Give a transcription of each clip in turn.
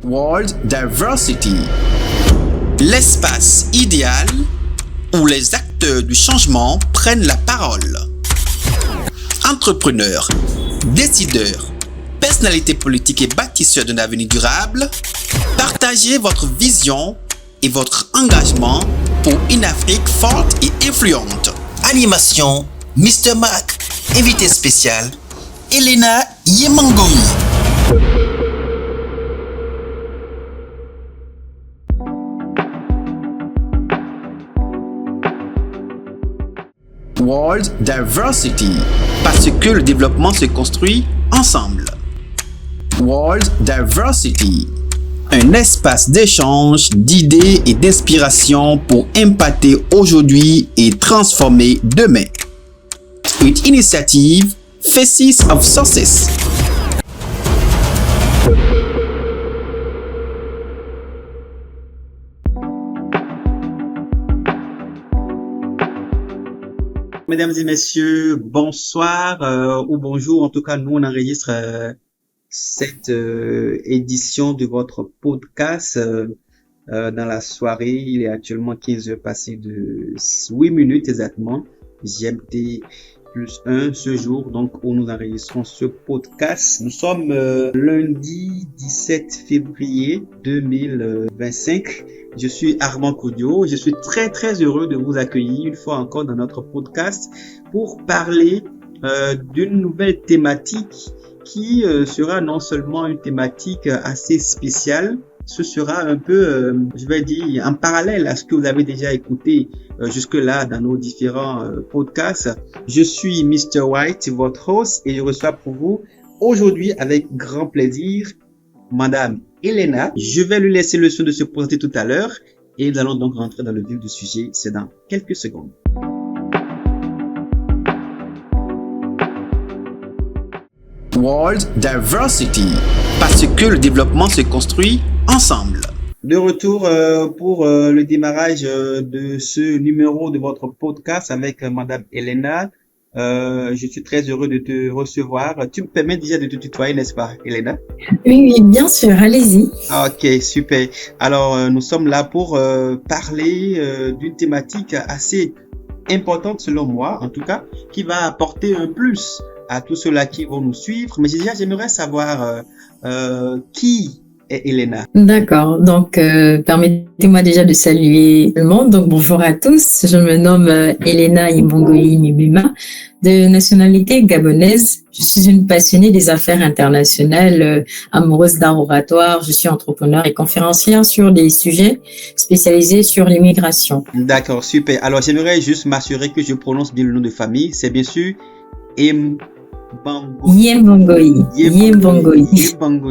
World Diversity, l'espace idéal où les acteurs du changement prennent la parole. Entrepreneurs, décideurs, personnalités politiques et bâtisseurs d'un avenir durable, partagez votre vision et votre engagement pour une Afrique forte et influente. Animation, Mr. Mac, invité spécial, Elena Yemangoui. World Diversity, parce que le développement se construit ensemble. World Diversity, un espace d'échange, d'idées et d'inspiration pour impacter aujourd'hui et transformer demain. Une initiative Faces of Success. Mesdames et messieurs, bonsoir ou bonjour. En tout cas, nous, on enregistre cette édition de votre podcast dans la soirée. Il est actuellement 15 heures passées de 8 minutes exactement. GMT plus 1 ce jour, donc où nous enregistrons ce podcast. Nous sommes lundi 17 février 2025. Je suis Armand Koudio. Je suis très heureux de vous accueillir une fois encore dans notre podcast pour parler d'une nouvelle thématique qui sera non seulement une thématique assez spéciale, ce sera un peu, je vais dire, en parallèle à ce que vous avez déjà écouté jusque-là dans nos différents podcasts. Je suis Mr. White, votre host, et je reçois pour vous aujourd'hui avec grand plaisir Madame Elena. Je vais lui laisser le soin de se présenter tout à l'heure et nous allons donc rentrer dans le vif du sujet. C'est dans quelques secondes. World Diversity, parce que le développement se construit ensemble. De retour pour le démarrage de ce numéro de votre podcast avec Madame Elena. Je suis très heureux de te recevoir. Tu me permets déjà de te tutoyer, n'est-ce pas, Elena? Oui, bien sûr, allez-y. Ok, super. Alors, nous sommes là pour parler d'une thématique assez importante selon moi, en tout cas, qui va apporter un plus à tous ceux-là qui vont nous suivre. Mais déjà, j'aimerais savoir qui est Elena. D'accord, donc permettez-moi déjà de saluer tout le monde. Donc bonjour à tous, je me nomme Elena Yemangoui Mibima, de nationalité gabonaise. Je suis une passionnée des affaires internationales, amoureuse d'art oratoire. Je suis entrepreneur et conférencière sur des sujets spécialisés sur l'immigration. D'accord, super. Alors j'aimerais juste m'assurer que je prononce bien le nom de famille. C'est bien sûr Yemangoui.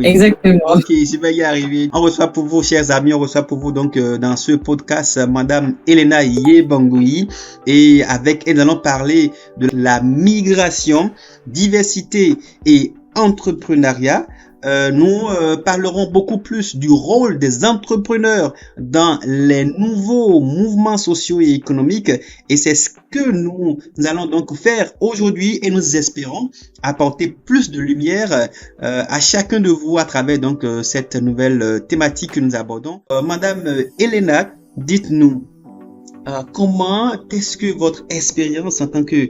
Exactement. Ok, je vais y arriver. On reçoit pour vous, chers amis, on reçoit pour vous donc dans ce podcast Madame Elena Yemangoui, et avec elle, nous allons parler de la migration, diversité et entrepreneuriat. Nous parlerons beaucoup plus du rôle des entrepreneurs dans les nouveaux mouvements sociaux et économiques, et c'est ce que nous allons donc faire aujourd'hui, et nous espérons apporter plus de lumière à chacun de vous à travers donc cette nouvelle thématique que nous abordons. Madame Elena, dites-nous comment est-ce que votre expérience en tant que,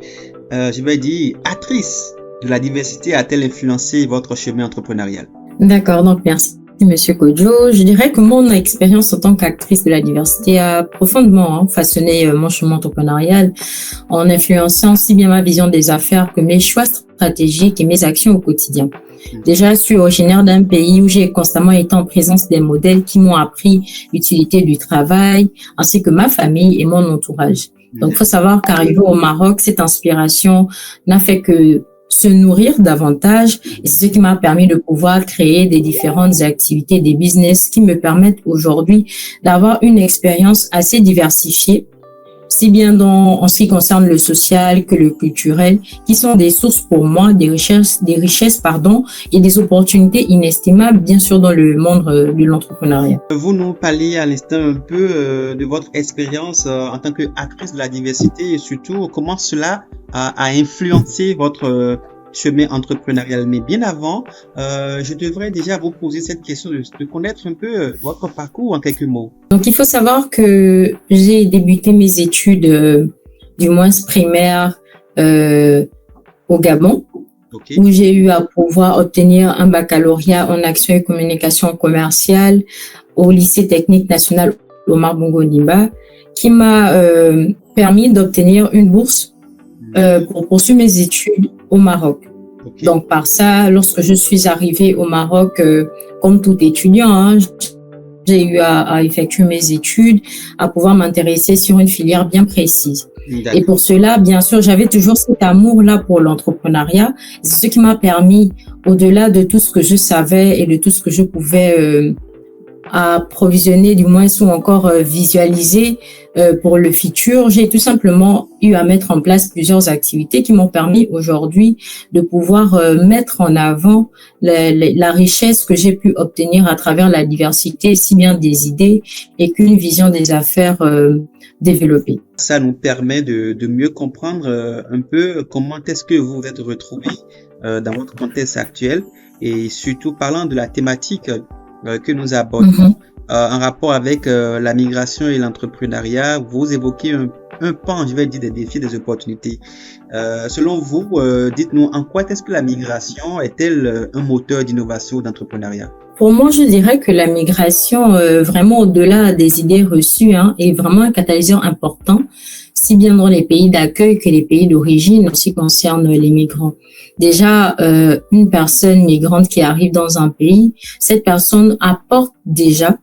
je vais dire, actrice de la diversité a-t-elle influencé votre chemin entrepreneurial? D'accord, donc merci Monsieur Kodjo. Je dirais que mon expérience en tant qu'actrice de la diversité a profondément façonné mon chemin entrepreneurial en influençant aussi bien ma vision des affaires que mes choix stratégiques et mes actions au quotidien. Déjà, je suis originaire d'un pays où j'ai constamment été en présence des modèles qui m'ont appris l'utilité du travail, ainsi que ma famille et mon entourage. Donc, il faut savoir qu'arrivé au Maroc, cette inspiration n'a fait que se nourrir davantage, et c'est ce qui m'a permis de pouvoir créer des différentes activités, des business qui me permettent aujourd'hui d'avoir une expérience assez diversifiée, si bien en ce qui concerne le social que le culturel, qui sont des sources pour moi, des richesses, et des opportunités inestimables, bien sûr, dans le monde de l'entrepreneuriat. Vous nous parliez à l'instant un peu de votre expérience en tant qu'actrice de la diversité, et surtout comment cela a influencé votre chemin entrepreneurial. Mais bien avant, je devrais déjà vous poser cette question de connaître un peu votre parcours en quelques mots. Donc, il faut savoir que j'ai débuté mes études, du moins primaires, au Gabon, OK. où j'ai eu à pouvoir obtenir un baccalauréat en action et communication commerciale au lycée technique national Omar Bongo Ondimba, qui m'a permis d'obtenir une bourse pour poursuivre mes études au Maroc. OK. Donc, par ça, lorsque je suis arrivée au Maroc, comme tout étudiant, hein, j'ai eu à effectuer mes études, à pouvoir m'intéresser sur une filière bien précise. Et D'accord. pour cela, bien sûr, j'avais toujours cet amour-là pour l'entrepreneuriat. C'est ce qui m'a permis, au-delà de tout ce que je savais et de tout ce que je pouvais approvisionner, du moins, ou encore visualiser pour le futur, j'ai tout simplement eu à mettre en place plusieurs activités qui m'ont permis aujourd'hui de pouvoir mettre en avant la richesse que j'ai pu obtenir à travers la diversité, si bien des idées et qu'une vision des affaires développée. Ça nous permet de mieux comprendre un peu comment est-ce que vous vous êtes retrouvés dans votre contexte actuel et surtout parlant de la thématique que nous abordons en rapport avec la migration et l'entrepreneuriat. Vous évoquez un pan, je vais dire, des défis, des opportunités. Selon vous, dites-nous, en quoi est-ce que la migration est-elle un moteur d'innovation ou d'entrepreneuriat? Pour moi, je dirais que la migration, vraiment au-delà des idées reçues, hein, est vraiment un catalyseur important, si bien dans les pays d'accueil que les pays d'origine, en ce qui concerne les migrants. Déjà, une personne migrante qui arrive dans un pays, cette personne apporte déjà,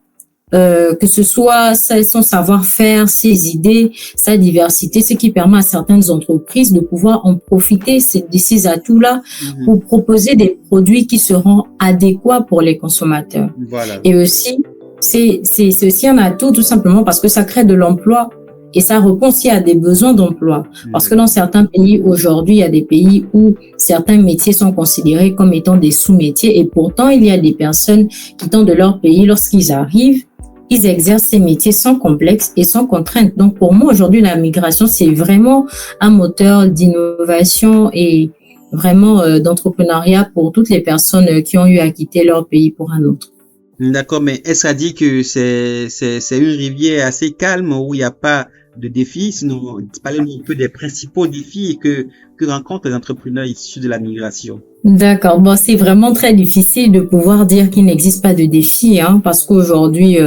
que ce soit son savoir-faire, ses idées, sa diversité, ce qui permet à certaines entreprises de pouvoir en profiter de ces atouts-là pour proposer des produits qui seront adéquats pour les consommateurs. Voilà. Et aussi, c'est aussi un atout tout simplement parce que ça crée de l'emploi et ça répond aussi à des besoins d'emploi. Parce que dans certains pays aujourd'hui, il y a des pays où certains métiers sont considérés comme étant des sous-métiers et pourtant il y a des personnes qui tentent de leur pays lorsqu'ils arrivent, ils exercent ces métiers sans complexe et sans contrainte. Donc, pour moi, aujourd'hui, la migration, c'est vraiment un moteur d'innovation et vraiment d'entrepreneuriat pour toutes les personnes qui ont eu à quitter leur pays pour un autre. D'accord, mais est-ce à dire que c'est une rivière assez calme où il n'y a pas de défis? Sinon, parlez-nous un peu des principaux défis que rencontrent les entrepreneurs issus de la migration. D'accord. Bon, c'est vraiment très difficile de pouvoir dire qu'il n'existe pas de défis, hein, parce qu'aujourd'hui,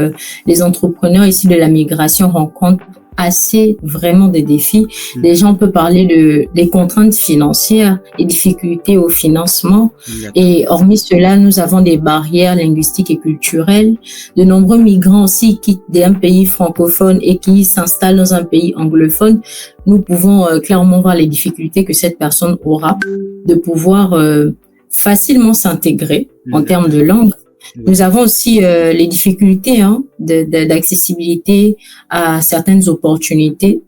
les entrepreneurs issus de la migration rencontrent assez vraiment des défis. Déjà, on peut parler des contraintes financières et difficultés au financement. Et hormis cela, nous avons des barrières linguistiques et culturelles. De nombreux migrants aussi quittent d'un pays francophone et qui s'installent dans un pays anglophone. Nous pouvons clairement voir les difficultés que cette personne aura de pouvoir facilement s'intégrer en termes de langue. Nous avons aussi les difficultés d'accessibilité à certaines opportunités,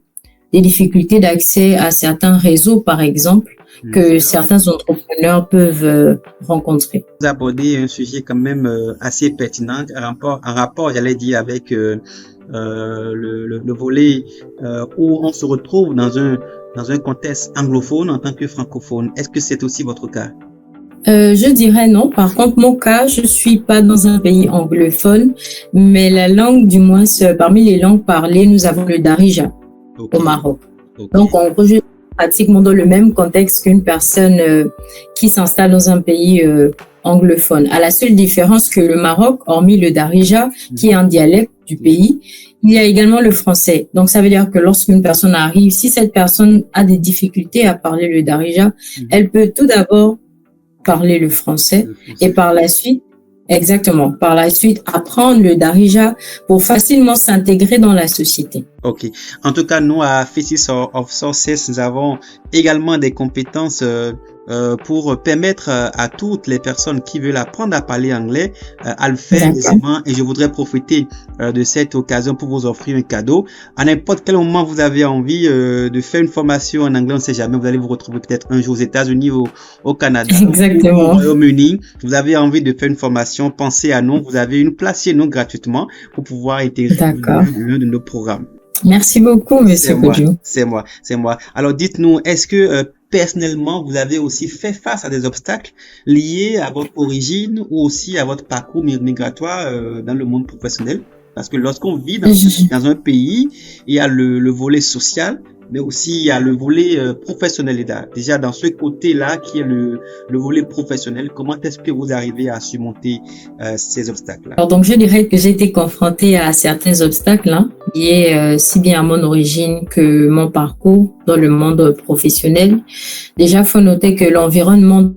des difficultés d'accès à certains réseaux, par exemple, que certains entrepreneurs peuvent rencontrer. Vous abordez un sujet quand même assez pertinent en rapport, j'allais dire, avec le volet où on se retrouve dans un contexte anglophone en tant que francophone. Est-ce que c'est aussi votre cas? Je dirais non. Par contre, mon cas, je suis pas dans un pays anglophone, mais la langue, du moins, parmi les langues parlées, nous avons le Darija au Maroc. Donc, en gros, je suis pratiquement dans le même contexte qu'une personne qui s'installe dans un pays anglophone. À la seule différence que le Maroc, hormis le Darija, qui est un dialecte du pays, il y a également le français. Donc, ça veut dire que lorsqu'une personne arrive, si cette personne a des difficultés à parler le Darija, elle peut tout d'abord parler le français et par la suite, apprendre le Darija pour facilement s'intégrer dans la société. Ok. En tout cas, nous, à Faces of Success, nous avons également des compétences pour permettre à toutes les personnes qui veulent apprendre à parler anglais à le faire aisément. Et je voudrais profiter de cette occasion pour vous offrir un cadeau. À n'importe quel moment vous avez envie de faire une formation en anglais, on ne sait jamais, vous allez vous retrouver peut-être un jour aux États-Unis, au Canada, au Royaume-Uni. Vous avez envie de faire une formation, pensez à nous. Vous avez une place chez nous gratuitement pour pouvoir intégrer l'un de nos programmes. Merci beaucoup, Monsieur Kodjo. C'est moi. Alors, dites-nous, est-ce que personnellement, vous avez aussi fait face à des obstacles liés à votre origine ou aussi à votre parcours migratoire dans le monde professionnel? Parce que lorsqu'on vit dans un pays, il y a le volet social, mais aussi il y a le volet professionnel. Déjà, dans ce côté-là, qui est le volet professionnel, comment est-ce que vous arrivez à surmonter ces obstacles-là? Alors, donc, je dirais que j'ai été confrontée à certains obstacles liés si bien à mon origine que mon parcours dans le monde professionnel. Déjà, il faut noter que l'environnement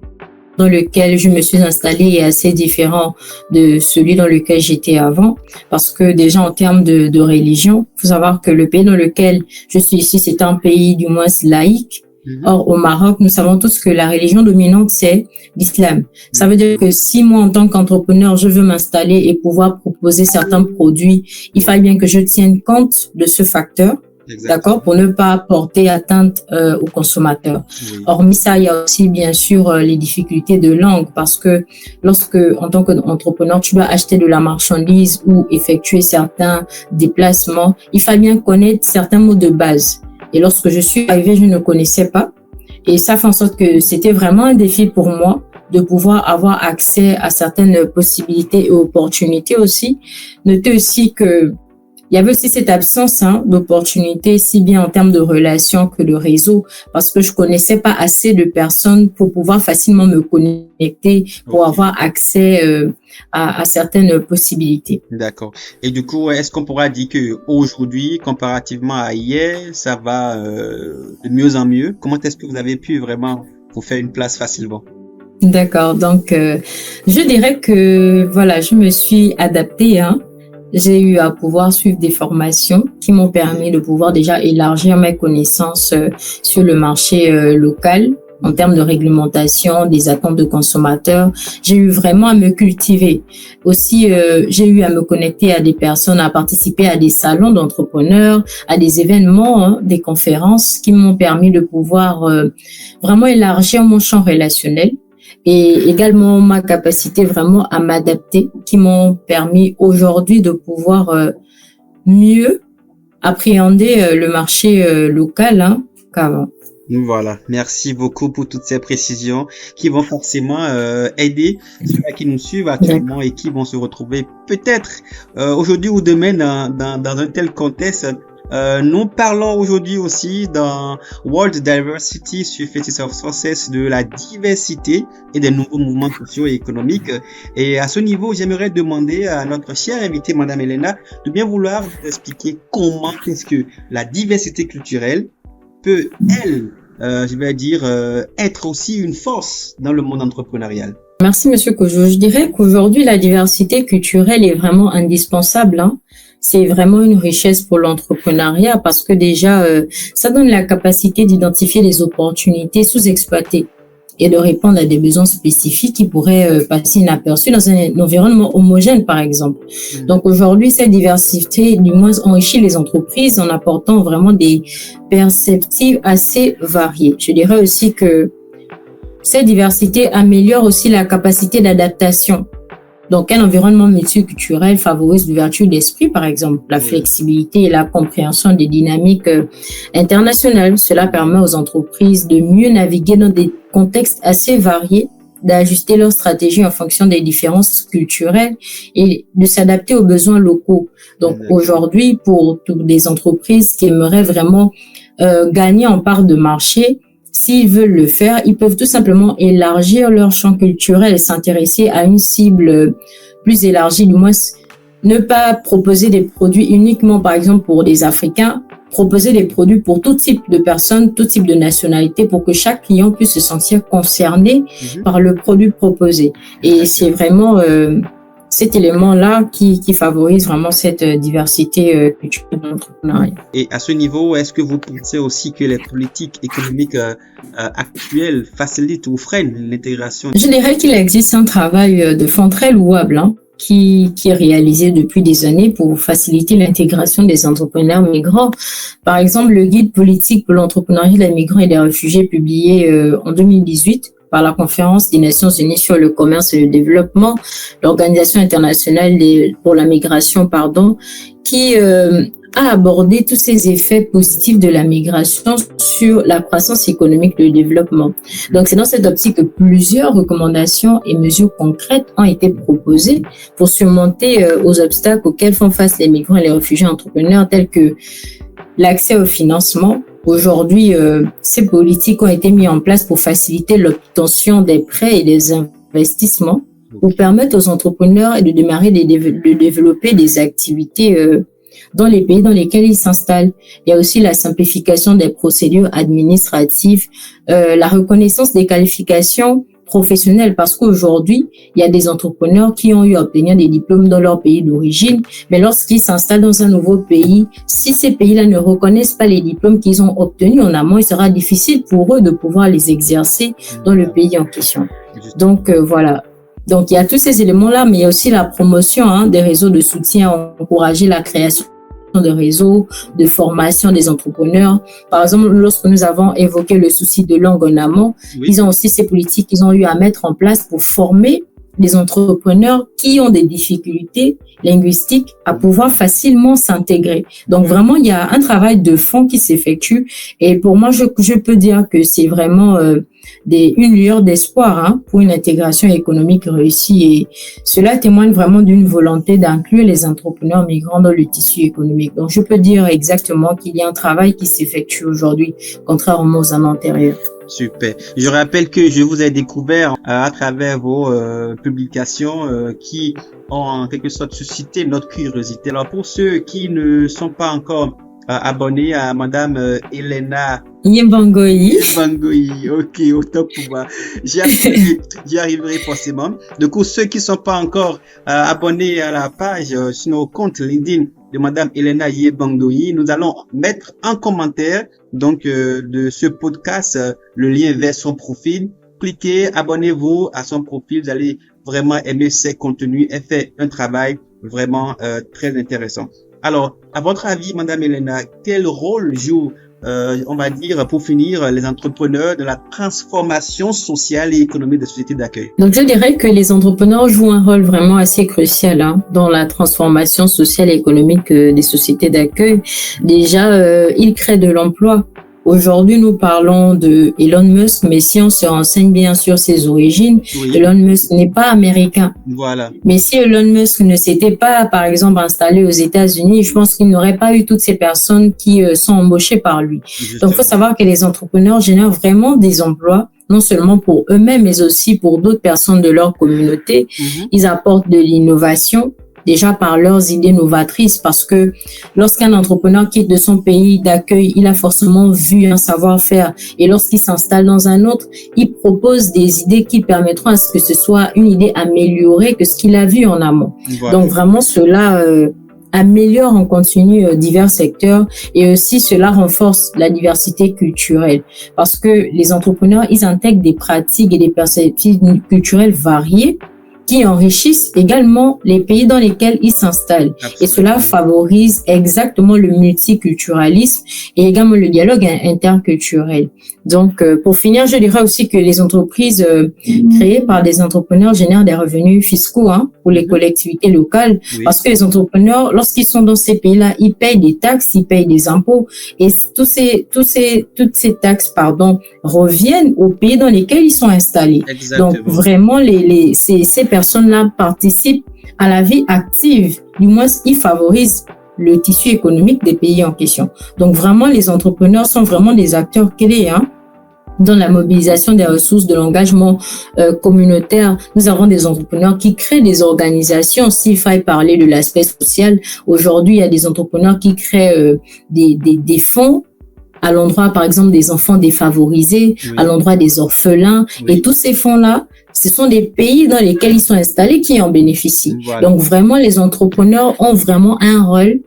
dans lequel je me suis installée est assez différent de celui dans lequel j'étais avant. Parce que déjà, en termes de religion, il faut savoir que le pays dans lequel je suis ici, c'est un pays du moins laïque. Or, au Maroc, nous savons tous que la religion dominante, c'est l'islam. Ça veut dire que si moi, en tant qu'entrepreneur, je veux m'installer et pouvoir proposer certains produits, il faut bien que je tienne compte de ce facteur. D'accord, pour ne pas porter atteinte aux consommateurs. Oui. Hormis ça, il y a aussi bien sûr les difficultés de langue parce que lorsque, en tant qu'entrepreneur, tu dois acheter de la marchandise ou effectuer certains déplacements, il faut bien connaître certains mots de base. Et lorsque je suis arrivée, je ne connaissais pas. Et ça fait en sorte que c'était vraiment un défi pour moi de pouvoir avoir accès à certaines possibilités et opportunités aussi. Notez aussi que il y avait aussi cette absence d'opportunités, si bien en termes de relations que de réseau, parce que je connaissais pas assez de personnes pour pouvoir facilement me connecter, pour avoir accès à certaines possibilités. D'accord. Et du coup, est-ce qu'on pourra dire que aujourd'hui, comparativement à hier, ça va de mieux en mieux? Comment est-ce que vous avez pu vraiment vous faire une place facilement? D'accord. Donc, je dirais que voilà, je me suis adaptée. J'ai eu à pouvoir suivre des formations qui m'ont permis de pouvoir déjà élargir mes connaissances sur le marché local en termes de réglementation, des attentes de consommateurs. J'ai eu vraiment à me cultiver. Aussi, j'ai eu à me connecter à des personnes, à participer à des salons d'entrepreneurs, à des événements, des conférences qui m'ont permis de pouvoir vraiment élargir mon champ relationnel. Et également ma capacité vraiment à m'adapter qui m'ont permis aujourd'hui de pouvoir mieux appréhender le marché local qu'avant. Voilà, merci beaucoup pour toutes ces précisions qui vont forcément aider ceux qui nous suivent actuellement et qui vont se retrouver peut-être aujourd'hui ou demain dans un tel contexte. Nous parlons aujourd'hui aussi dans World Diversity sur Faces of Success de la diversité et des nouveaux mouvements sociaux et économiques. Et à ce niveau, j'aimerais demander à notre chère invitée, Madame Elena, de bien vouloir nous expliquer comment est-ce que la diversité culturelle peut, elle, être aussi une force dans le monde entrepreneurial. Merci, Monsieur Kojo. Je dirais qu'aujourd'hui, la diversité culturelle est vraiment indispensable. C'est vraiment une richesse pour l'entrepreneuriat parce que déjà, ça donne la capacité d'identifier des opportunités sous-exploitées et de répondre à des besoins spécifiques qui pourraient passer inaperçus dans un environnement homogène, par exemple. Donc aujourd'hui, cette diversité, du moins, enrichit les entreprises en apportant vraiment des perspectives assez variées. Je dirais aussi que cette diversité améliore aussi la capacité d'adaptation. Donc, un environnement multiculturel favorise l'ouverture d'esprit, par exemple, la flexibilité et la compréhension des dynamiques internationales. Cela permet aux entreprises de mieux naviguer dans des contextes assez variés, d'ajuster leur stratégie en fonction des différences culturelles et de s'adapter aux besoins locaux. Donc, aujourd'hui, pour toutes les entreprises qui aimeraient vraiment gagner en part de marché, s'ils veulent le faire, ils peuvent tout simplement élargir leur champ culturel et s'intéresser à une cible plus élargie, du moins ne pas proposer des produits uniquement, par exemple, pour des Africains, proposer des produits pour tout type de personnes, tout type de nationalité, pour que chaque client puisse se sentir concerné par le produit proposé. Et c'est vraiment cet élément-là qui favorise vraiment cette diversité culturelle de l'entrepreneuriat. Et à ce niveau, est-ce que vous pensez aussi que les politiques économiques actuelles facilitent ou freinent l'intégration? Je dirais qu'il existe un travail de fond très louable qui est réalisé depuis des années pour faciliter l'intégration des entrepreneurs migrants. Par exemple, le guide politique pour l'entrepreneuriat des migrants et des réfugiés publié en 2018 par la Conférence des Nations Unies sur le commerce et le développement, l'Organisation internationale pour la migration, qui à aborder tous ces effets positifs de la migration sur la croissance économique et le développement. Donc, c'est dans cette optique que plusieurs recommandations et mesures concrètes ont été proposées pour surmonter aux obstacles auxquels font face les migrants et les réfugiés entrepreneurs, tels que l'accès au financement. Aujourd'hui, ces politiques ont été mises en place pour faciliter l'obtention des prêts et des investissements, pour permettre aux entrepreneurs de démarrer, de développer des activités dans les pays dans lesquels ils s'installent. Il y a aussi la simplification des procédures administratives, la reconnaissance des qualifications professionnelles, parce qu'aujourd'hui, il y a des entrepreneurs qui ont eu à obtenir des diplômes dans leur pays d'origine, mais lorsqu'ils s'installent dans un nouveau pays, si ces pays-là ne reconnaissent pas les diplômes qu'ils ont obtenus en amont, il sera difficile pour eux de pouvoir les exercer dans le pays en question. Donc, voilà. Donc, il y a tous ces éléments-là, mais il y a aussi la promotion des réseaux de soutien, encourager la création de réseaux, de formation des entrepreneurs. Par exemple, lorsque nous avons évoqué le souci de langue en amont, ils ont aussi ces politiques qu'ils ont eu à mettre en place pour former des entrepreneurs qui ont des difficultés linguistiques à pouvoir facilement s'intégrer. Donc vraiment, il y a un travail de fond qui s'effectue et pour moi, je peux dire que c'est vraiment une lueur d'espoir pour une intégration économique réussie et cela témoigne vraiment d'une volonté d'inclure les entrepreneurs migrants dans le tissu économique. Donc je peux dire exactement qu'il y a un travail qui s'effectue aujourd'hui, contrairement aux années antérieures. Super. Je rappelle que je vous ai découvert à travers vos publications qui ont en quelque sorte suscité notre curiosité. Alors pour ceux qui ne sont pas encore abonnés à Madame Elena Yebangui. Ok, autant pour moi. J'y arriverai forcément. Du coup, ceux qui sont pas encore abonnés à la page sur nos comptes LinkedIn de Madame Elena Yebangui, nous allons mettre en commentaire donc de ce podcast le lien vers son profil. Cliquez, abonnez-vous à son profil, vous allez vraiment aimer ses contenus. Elle fait un travail vraiment très intéressant. Alors, à votre avis, Madame Elena, quel rôle jouent on va dire, pour finir, les entrepreneurs de la transformation sociale et économique des sociétés d'accueil? Donc, je dirais que les entrepreneurs jouent un rôle vraiment assez crucial dans la transformation sociale et économique des sociétés d'accueil. Déjà, ils créent de l'emploi. Aujourd'hui, nous parlons de Elon Musk, mais si on se renseigne bien sur ses origines, Elon Musk n'est pas américain. Voilà. Mais si Elon Musk ne s'était pas, par exemple, installé aux États-Unis, je pense qu'il n'aurait pas eu toutes ces personnes qui sont embauchées par lui. Justement. Donc, il faut savoir que les entrepreneurs génèrent vraiment des emplois, non seulement pour eux-mêmes, mais aussi pour d'autres personnes de leur communauté. Ils apportent de l'innovation, déjà par leurs idées novatrices, parce que lorsqu'un entrepreneur quitte de son pays d'accueil, il a forcément vu un savoir-faire et lorsqu'il s'installe dans un autre, il propose des idées qui permettront à ce que ce soit une idée améliorée que ce qu'il a vu en amont. Voilà. Donc vraiment cela améliore en continu divers secteurs et aussi cela renforce la diversité culturelle parce que les entrepreneurs, ils intègrent des pratiques et des perspectives culturelles variées qui enrichissent également les pays dans lesquels ils s'installent. Absolument. Et cela favorise exactement le multiculturalisme et également le dialogue interculturel. Donc, pour finir, je dirais aussi que les entreprises créées par des entrepreneurs génèrent des revenus fiscaux pour les collectivités locales parce que les entrepreneurs, lorsqu'ils sont dans ces pays-là, ils payent des taxes, ils payent des impôts et toutes ces taxes, reviennent aux pays dans lesquels ils sont installés. Exactement. Donc, vraiment, ces personnes-là participent à la vie active. Du moins, ils favorisent le tissu économique des pays en question. Donc, vraiment, les entrepreneurs sont vraiment des acteurs clés dans la mobilisation des ressources de l'engagement communautaire. Nous avons des entrepreneurs qui créent des organisations. S'il faille parler de l'aspect social, aujourd'hui, il y a des entrepreneurs qui créent des fonds à l'endroit, par exemple, des enfants défavorisés, à l'endroit des orphelins. Et tous ces fonds-là, ce sont des pays dans lesquels ils sont installés qui en bénéficient. Voilà. Donc, vraiment, les entrepreneurs ont vraiment un rôle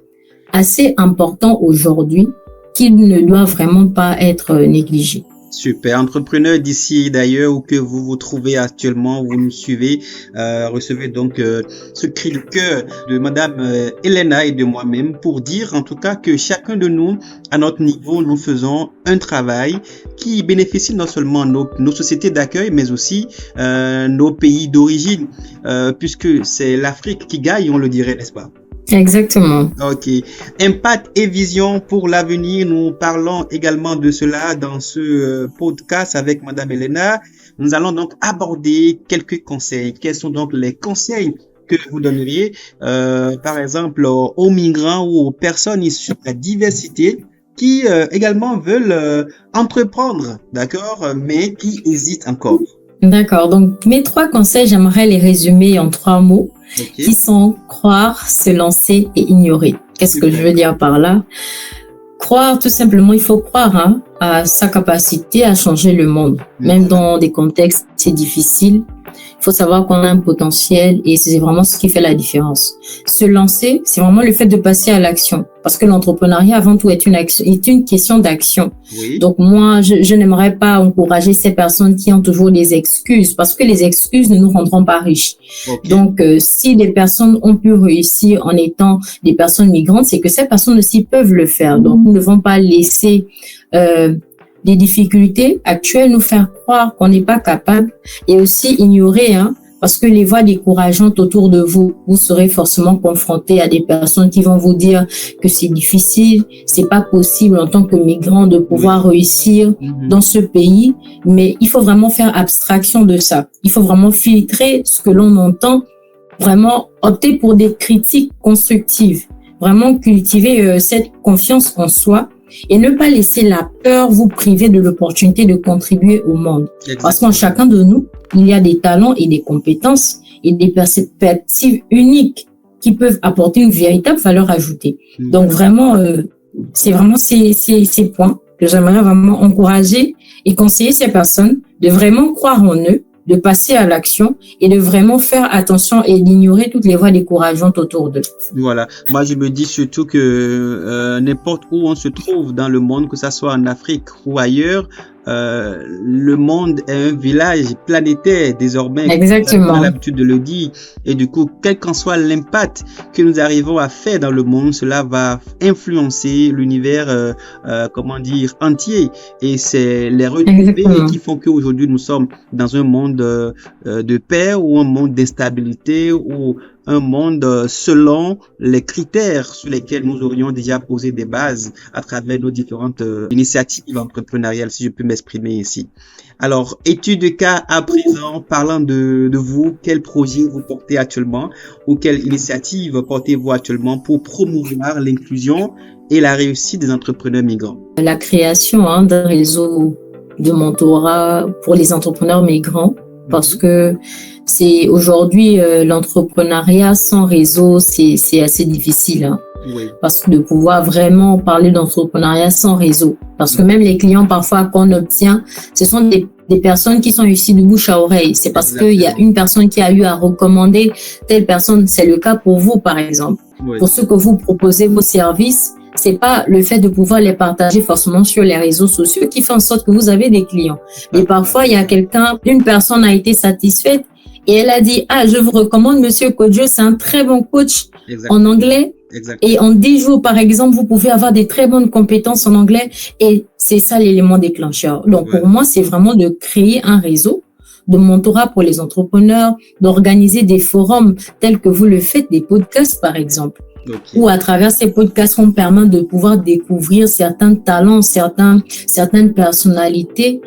assez important aujourd'hui qui ne doit vraiment pas être négligé. Super. Entrepreneur d'ici d'ailleurs ou que vous vous trouvez actuellement, vous nous suivez, recevez donc ce cri de cœur de Madame Elena et de moi-même pour dire en tout cas que chacun de nous, à notre niveau, nous faisons un travail qui bénéficie non seulement nos sociétés d'accueil, mais aussi nos pays d'origine, puisque c'est l'Afrique qui gagne, on le dirait, n'est-ce pas? Exactement. Ok. Impact et vision pour l'avenir. Nous parlons également de cela dans ce podcast avec Madame Elena. Nous allons donc aborder quelques conseils. Quels sont donc les conseils que vous donneriez, par exemple, aux migrants ou aux personnes issues de la diversité qui également veulent entreprendre, d'accord, mais qui hésitent encore. D'accord. Donc, mes 3 conseils, j'aimerais les résumer en 3 mots Ok. qui sont croire, se lancer et ignorer. Qu'est-ce que je Super. veux dire par là? Croire, tout simplement, il faut croire à sa capacité à changer le monde, même Voilà. dans des contextes difficiles. Il faut savoir qu'on a un potentiel et c'est vraiment ce qui fait la différence. Se lancer, c'est vraiment le fait de passer à l'action. Parce que l'entrepreneuriat, avant tout, est une question d'action. Oui. Donc, moi, je n'aimerais pas encourager ces personnes qui ont toujours des excuses parce que les excuses ne nous rendront pas riches. Ok. Donc, si des personnes ont pu réussir en étant des personnes migrantes, c'est que ces personnes aussi peuvent le faire. Donc, nous ne devons pas laisser des difficultés actuelles nous faire croire qu'on n'est pas capable et aussi ignorer, parce que les voix décourageantes autour de vous, vous serez forcément confronté à des personnes qui vont vous dire que c'est difficile, c'est pas possible en tant que migrant de pouvoir réussir dans ce pays, mais il faut vraiment faire abstraction de ça. Il faut vraiment filtrer ce que l'on entend, vraiment opter pour des critiques constructives, vraiment cultiver cette confiance en soi et ne pas laisser la peur vous priver de l'opportunité de contribuer au monde. Parce qu'en chacun de nous, il y a des talents et des compétences et des perspectives uniques qui peuvent apporter une véritable valeur ajoutée. Donc vraiment, c'est vraiment ces points que j'aimerais vraiment encourager et conseiller ces personnes de vraiment croire en eux, de passer à l'action et de vraiment faire attention et d'ignorer toutes les voix décourageantes autour d'eux. Voilà. Moi, je me dis surtout que n'importe où on se trouve dans le monde, que ça soit en Afrique ou ailleurs, le monde est un village planétaire désormais. Exactement. On a l'habitude de le dire. Et du coup, quel qu'en soit l'impact que nous arrivons à faire dans le monde, cela va influencer l'univers, comment dire, entier. Et c'est les retombées qui font qu'aujourd'hui nous sommes dans un monde de paix ou un monde d'instabilité ou un monde selon les critères sur lesquels nous aurions déjà posé des bases à travers nos différentes initiatives entrepreneuriales, si je peux m'exprimer ici. Alors, étude de cas à présent, parlant de vous, quel projet vous portez actuellement ou quelle initiative portez-vous actuellement pour promouvoir l'inclusion et la réussite des entrepreneurs migrants? La création d'un réseau de mentorat pour les entrepreneurs migrants, parce que c'est aujourd'hui l'entrepreneuriat sans réseau, c'est assez difficile. Oui. Parce que de pouvoir vraiment parler d'entrepreneuriat sans réseau. Parce que même les clients parfois qu'on obtient, ce sont des personnes qui sont ici de bouche à oreille. C'est parce qu'il y a une personne qui a eu à recommander telle personne. C'est le cas pour vous, par exemple. Oui. Pour ce que vous proposez, vos services, c'est pas le fait de pouvoir les partager forcément sur les réseaux sociaux qui fait en sorte que vous avez des clients. Et parfois, il y a une personne a été satisfaite et elle a dit, je vous recommande Monsieur Kodjo, c'est un très bon coach en anglais. Et en 10 jours, par exemple, vous pouvez avoir des très bonnes compétences en anglais et c'est ça l'élément déclencheur. Donc, pour moi, c'est vraiment de créer un réseau de mentorat pour les entrepreneurs, d'organiser des forums tels que vous le faites, des podcasts, par exemple. Où à travers ces podcasts, on permet de pouvoir découvrir certains talents, certaines personnalités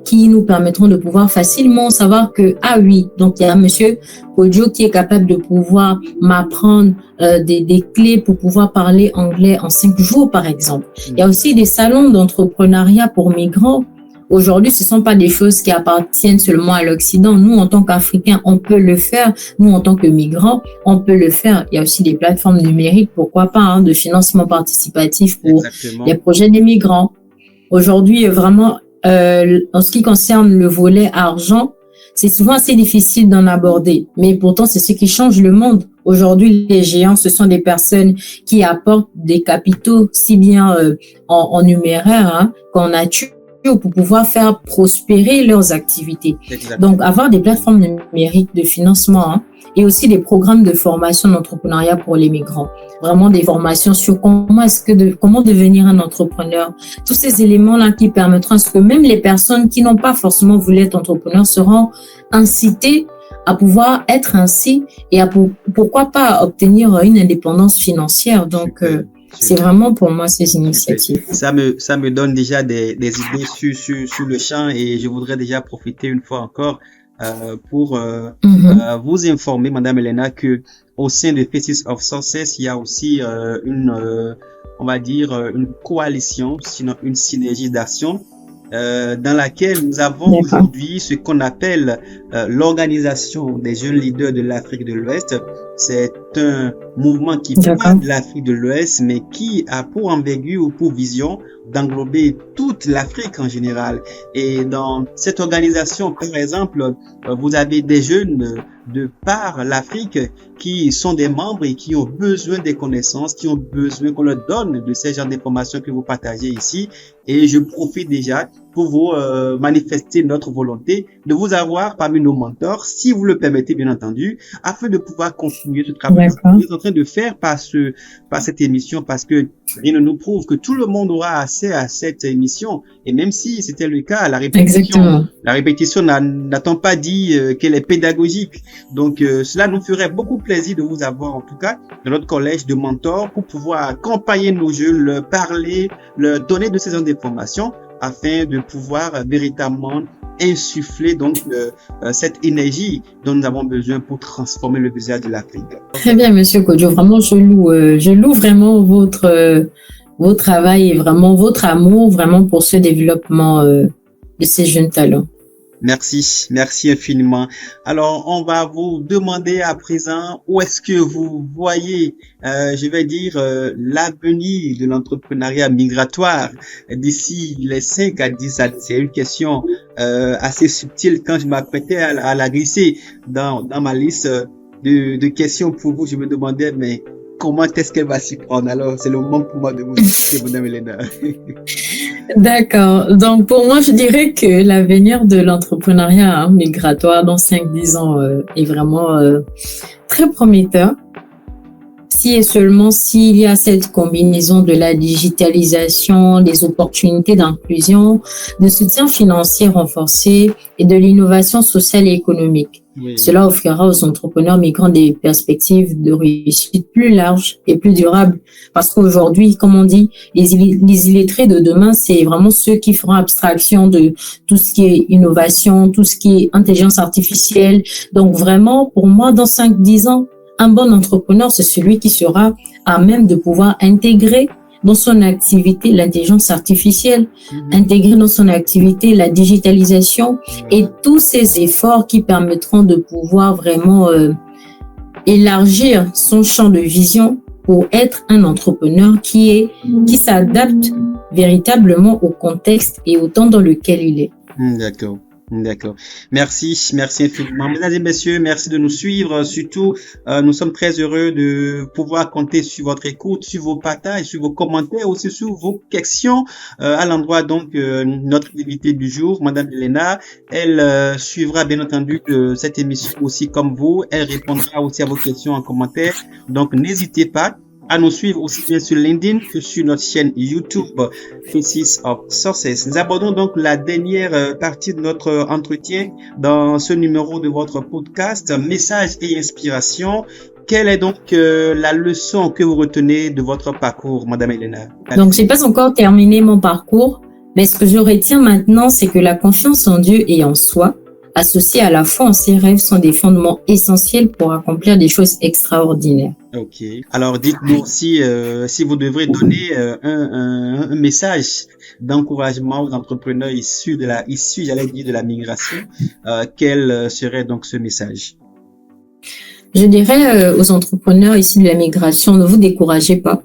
qui nous permettront de pouvoir facilement savoir que, oui, donc il y a Monsieur Kodjo qui est capable de pouvoir m'apprendre des clés pour pouvoir parler anglais en 5 jours, par exemple. Il y a aussi des salons d'entrepreneuriat pour migrants. Aujourd'hui, ce ne sont pas des choses qui appartiennent seulement à l'Occident. Nous, en tant qu'Africains, on peut le faire. Nous, en tant que migrants, on peut le faire. Il y a aussi des plateformes numériques, pourquoi pas, de financement participatif pour les projets des migrants. Aujourd'hui, vraiment, en ce qui concerne le volet argent, c'est souvent assez difficile d'en aborder. Mais pourtant, c'est ce qui change le monde. Aujourd'hui, les géants, ce sont des personnes qui apportent des capitaux, si bien en numéraire qu'en nature, pour pouvoir faire prospérer leurs activités. Donc, avoir des plateformes numériques de financement et aussi des programmes de formation d'entrepreneuriat pour les migrants. Vraiment des formations sur comment devenir un entrepreneur. Tous ces éléments-là qui permettront à ce que même les personnes qui n'ont pas forcément voulu être entrepreneurs seront incitées à pouvoir être ainsi et pourquoi pas obtenir une indépendance financière. Donc, c'est vraiment pour moi ces initiatives. Ça me donne déjà des idées sur le champ et je voudrais déjà profiter une fois encore pour vous informer, Madame Elena, que au sein de Faces of Success, il y a aussi on va dire une coalition, sinon une synergie d'action dans laquelle nous avons aujourd'hui ce qu'on appelle l'Organisation des jeunes leaders de l'Afrique de l'Ouest. C'est un mouvement qui part de l'Afrique de l'Ouest, mais qui a pour envergure ou pour vision d'englober toute l'Afrique en général. Et dans cette organisation, par exemple, vous avez des jeunes de par l'Afrique qui sont des membres et qui ont besoin des connaissances, qui ont besoin qu'on leur donne de ces genres d'informations que vous partagez ici. Et je profite déjà pour vous manifester notre volonté de vous avoir parmi nos mentors, si vous le permettez bien entendu, afin de pouvoir continuer ce travail que vous êtes en train de faire par cette émission, parce que rien ne nous prouve que tout le monde aura accès à cette émission. Et même si c'était le cas, la répétition n'a-t-on pas dit qu'elle est pédagogique. Donc cela nous ferait beaucoup plaisir de vous avoir en tout cas dans notre collège de mentors pour pouvoir accompagner nos jeunes, leur parler, leur donner de ces genres d'informations afin de pouvoir véritablement insuffler donc cette énergie dont nous avons besoin pour transformer le visage de l'Afrique. Très bien, Monsieur Kodjo. Vraiment, je loue vraiment votre travail et vraiment votre amour vraiment pour ce développement de ces jeunes talents. Merci infiniment. Alors, on va vous demander à présent où est-ce que vous voyez, je vais dire, l'avenir de l'entrepreneuriat migratoire d'ici les 5 à 10 années. C'est une question assez subtile. Quand je m'apprêtais à la glisser dans ma liste de questions pour vous, je me demandais, mais comment est-ce qu'elle va s'y prendre? Alors, c'est le moment pour moi de vous écouter, Madame Elena. D'accord. Donc, pour moi, je dirais que l'avenir de l'entrepreneuriat migratoire dans 5-10 ans est vraiment très prometteur. Si et seulement s'il y a cette combinaison de la digitalisation, des opportunités d'inclusion, de soutien financier renforcé et de l'innovation sociale et économique. Oui. Cela offrira aux entrepreneurs migrants des perspectives de réussite plus larges et plus durables. Parce qu'aujourd'hui, comme on dit, les illettrés de demain, c'est vraiment ceux qui feront abstraction de tout ce qui est innovation, tout ce qui est intelligence artificielle. Donc vraiment, pour moi, dans 5-10 ans, un bon entrepreneur, c'est celui qui sera à même de pouvoir intégrer dans son activité l'intelligence artificielle, intégrer dans son activité la digitalisation et tous ces efforts qui permettront de pouvoir vraiment élargir son champ de vision pour être un entrepreneur qui s'adapte véritablement au contexte et au temps dans lequel il est. D'accord. Merci infiniment. Mesdames et messieurs, merci de nous suivre. Surtout, nous sommes très heureux de pouvoir compter sur votre écoute, sur vos partages, sur vos commentaires, aussi sur vos questions à l'endroit donc notre invitée du jour, Madame Elena. Elle suivra bien entendu cette émission aussi comme vous. Elle répondra aussi à vos questions en commentaire. Donc, n'hésitez pas à nous suivre aussi bien sur LinkedIn que sur notre chaîne YouTube Faces of Success. Nous abordons donc la dernière partie de notre entretien dans ce numéro de votre podcast Messages et inspiration. Quelle est donc la leçon que vous retenez de votre parcours, Madame Elena? Donc, j'ai pas encore terminé mon parcours, mais ce que je retiens maintenant, c'est que la confiance en Dieu et en soi, associés à la foi en ses rêves, sont des fondements essentiels pour accomplir des choses extraordinaires. Ok. Alors, dites-nous aussi si vous devrez donner un message d'encouragement aux entrepreneurs issus de la migration, quel serait donc ce message? Je dirais aux entrepreneurs issus de la migration, ne vous découragez pas.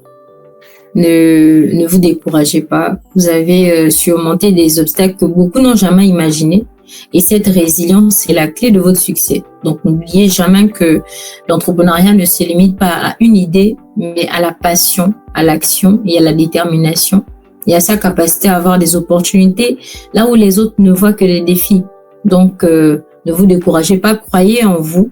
Ne vous découragez pas. Vous avez surmonté des obstacles que beaucoup n'ont jamais imaginés. Et cette résilience est la clé de votre succès. Donc, n'oubliez jamais que l'entrepreneuriat ne se limite pas à une idée, mais à la passion, à l'action et à la détermination et à sa capacité à avoir des opportunités là où les autres ne voient que des défis. Donc, ne vous découragez pas, croyez en vous,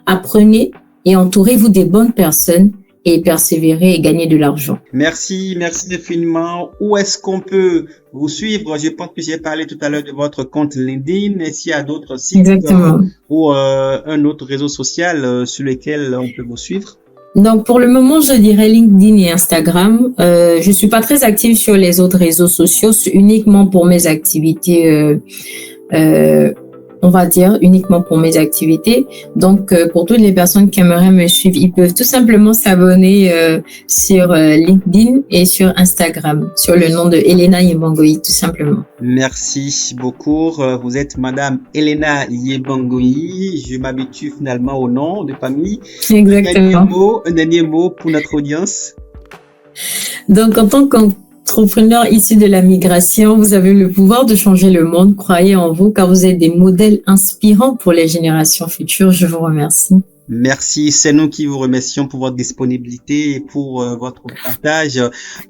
apprenez et entourez-vous des bonnes personnes et persévérer et gagner de l'argent. Merci infiniment. Où est-ce qu'on peut vous suivre? Je pense que j'ai parlé tout à l'heure de votre compte LinkedIn. Et s'il y a d'autres sites Exactement. ou un autre réseau social sur lequel on peut vous suivre? Donc, pour le moment, je dirais LinkedIn et Instagram. Je suis pas très active sur les autres réseaux sociaux, c'est uniquement pour mes activités, on va dire uniquement pour mes activités. Donc, pour toutes les personnes qui aimeraient me suivre, ils peuvent tout simplement s'abonner sur LinkedIn et sur Instagram, sur le nom de Elena Yebangoyi, tout simplement. Merci beaucoup. Vous êtes Madame Elena Yebangoyi. Je m'habitue finalement au nom de famille. Exactement. Un dernier mot pour notre audience. Donc, en tant qu'entrepreneur issu de la migration, vous avez le pouvoir de changer le monde. Croyez en vous, car vous êtes des modèles inspirants pour les générations futures. Je vous remercie. Merci, c'est nous qui vous remercions pour votre disponibilité et pour votre partage.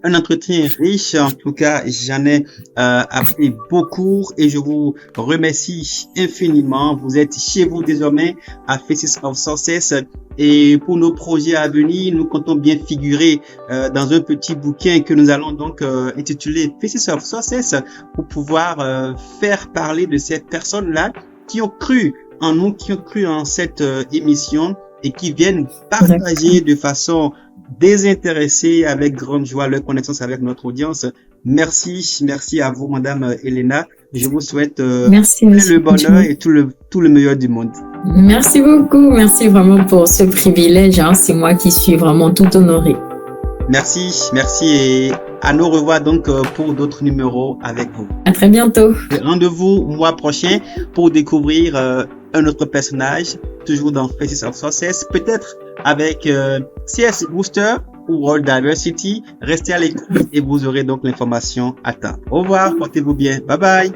Un entretien riche, en tout cas, j'en ai appris beaucoup et je vous remercie infiniment. Vous êtes chez vous désormais à Faces of Success et pour nos projets à venir, nous comptons bien figurer dans un petit bouquin que nous allons donc intituler Faces of Success pour pouvoir faire parler de ces personnes-là qui ont cru en nous, qui ont cru en cette émission et qui viennent partager de façon désintéressée, avec grande joie, leur connaissance avec notre audience. Merci à vous, Madame Elena. Je vous souhaite le bonheur et tout le meilleur du monde. Merci beaucoup. Merci vraiment pour ce privilège. C'est moi qui suis vraiment tout honorée. Merci et à nous revoir donc pour d'autres numéros avec vous. À très bientôt. Rendez-vous mois prochain pour découvrir un autre personnage, toujours dans Faces of Success, peut-être avec CS Booster ou World Diversity. Restez à l'écoute et vous aurez donc l'information à temps. Au revoir, portez-vous bien. Bye bye.